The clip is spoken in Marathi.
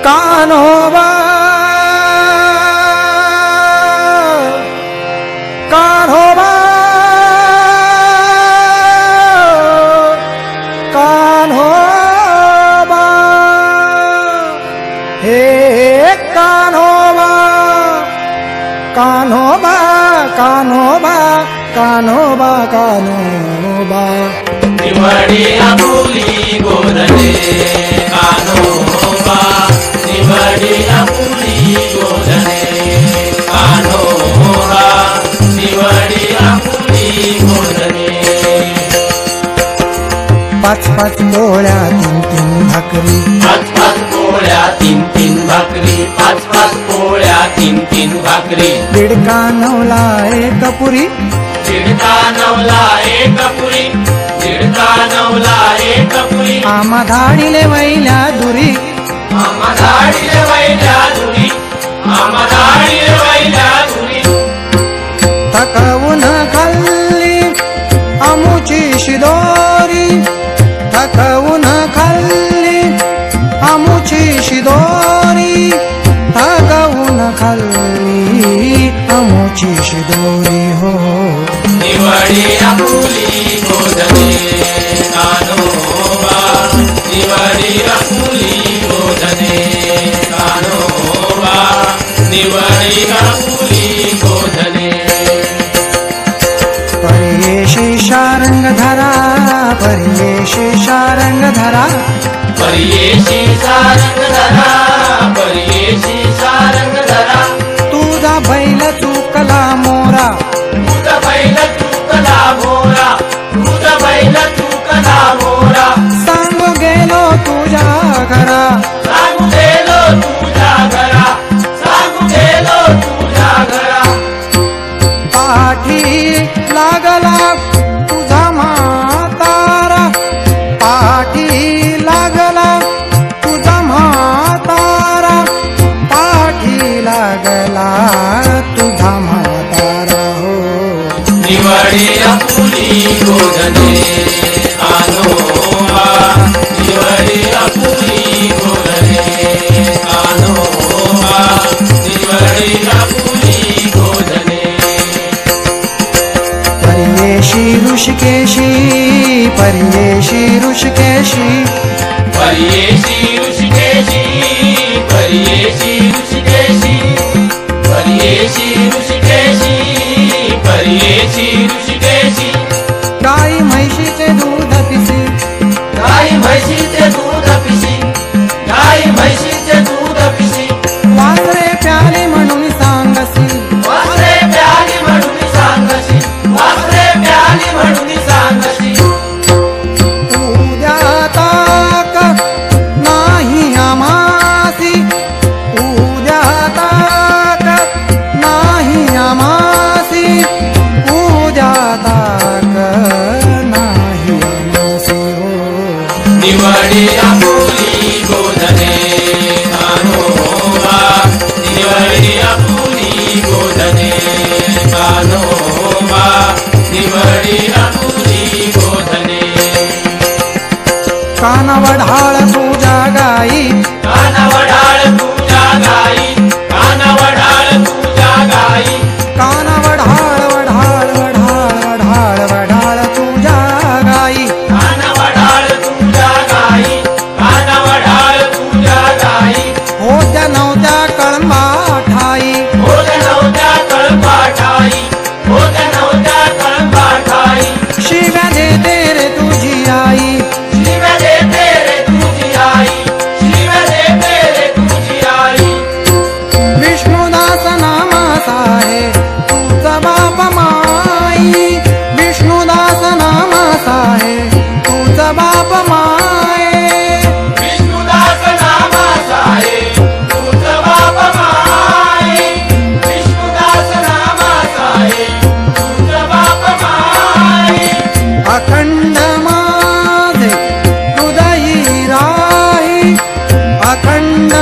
कान्होबा कान्होबा कान्होबा हे कान्होबा कान्होबा कान्होबा कान्होबा कान्होबा निवडी आपुली गोधने कान्होबा निवडी आपुली गोधने कान्होबा निवडी आपुली गोधने पाच पाच पोळ्या तीन तीन भाकरी पाच पाच पोळ्या तीन तीन भाकरी पाच पाच पोळ्या तीन तीन भाकरी दीडका नवला एक पुरी दीडका नवला एक पुरी दीडका नवला एक पुरी आम्हा धाडीले वैल्या दुरी आम्हा धाडीले वैल्या दुरी आम्हा धाडीले वैल्या दुरी थकवून खाल्ली आमुची शिदोरी थकवून खाल्ली आमुची शिदोरी थकवून खाल्ली आमुची शिदोरी हो निवडी आपुली गोधने कान्होबा निवडी आपुली गोधने कान्होबा निवडी आपुली गोधने पर्येशी शारंग धरा पर्येशी शारंग धरा पर्येशी सारंग धरा पर्येशी सारंग धरा तुझा बैल चुकला मोरा तुझा बैल चुकला मोरा तुझा बैल चुकला मोरा सांगू गेलो तुझ्या घरा सांगू गेलो तुझ्या घरा सांगू गेलो तुझ्या घरा पाठी लागला तुझा म्हातारा पाठी लागला तुझा म्हातारा पाठी लागला तुझा म्हातारा हो निवडी आपुली गोधने कान्होबा निवडी आपुली गोधने कान्होबा निवडी आपुली गोधने पर्येशी ऋषिकेशी पर्येशी ऋषिकेशी पर्येशी ऋषिकेशी पर्येशी ऋषिकेशी पर्येशी ऋषिकेशी पर्येशी ऋषिकेशी गाई म्हैशीचे दूध पिसी गाई म्हैशीचे दूध पिशी गाई म्हैशीचे दूध पिशी वासरे प्याले म्हणून सांगसी वासरे प्याली म्हणून सांगशी वासरे प्याली म्हणून सांगशी उद्या ताक नाही आमासी उद्या ताक नाही आमासी उद्या ताक नाही आमासी हो निवडी आपुली गोधने कान्होबा निवडी आपुली गोधने कान्होबा निवडी आपुली गोधने कानवढाळ तुझ्या गाई कानवडाळ तुझ्या गाई कानवडाळ तुझ्या गाई कानवढाळ वढाळ वढाळ वढाळ वढाळ तुझ्या गाई कानवडाळ तुझ्या गाई कानवडाळ तुझ्या गाई होत्या नव्हत्या कळंबा ठाई होत्या नव्हत्या कळंबा ठाई होत्या नव्हत्या कळंबा ठाई शिव्या देते रे तुझी आई शिव्या देते रे तुझी आई शिव्या देते रे तुझी आई विष्णुदास नामाचा आहे तुझा बाप माई विष्णुदास नामाचा आहे तुझा बाप माय विष्णुदास नामाचा आहे तुझा बाप माय विष्णुदास नामाचा आहे तुझा बाप माय अखंड माझे हृदयी राही अखंड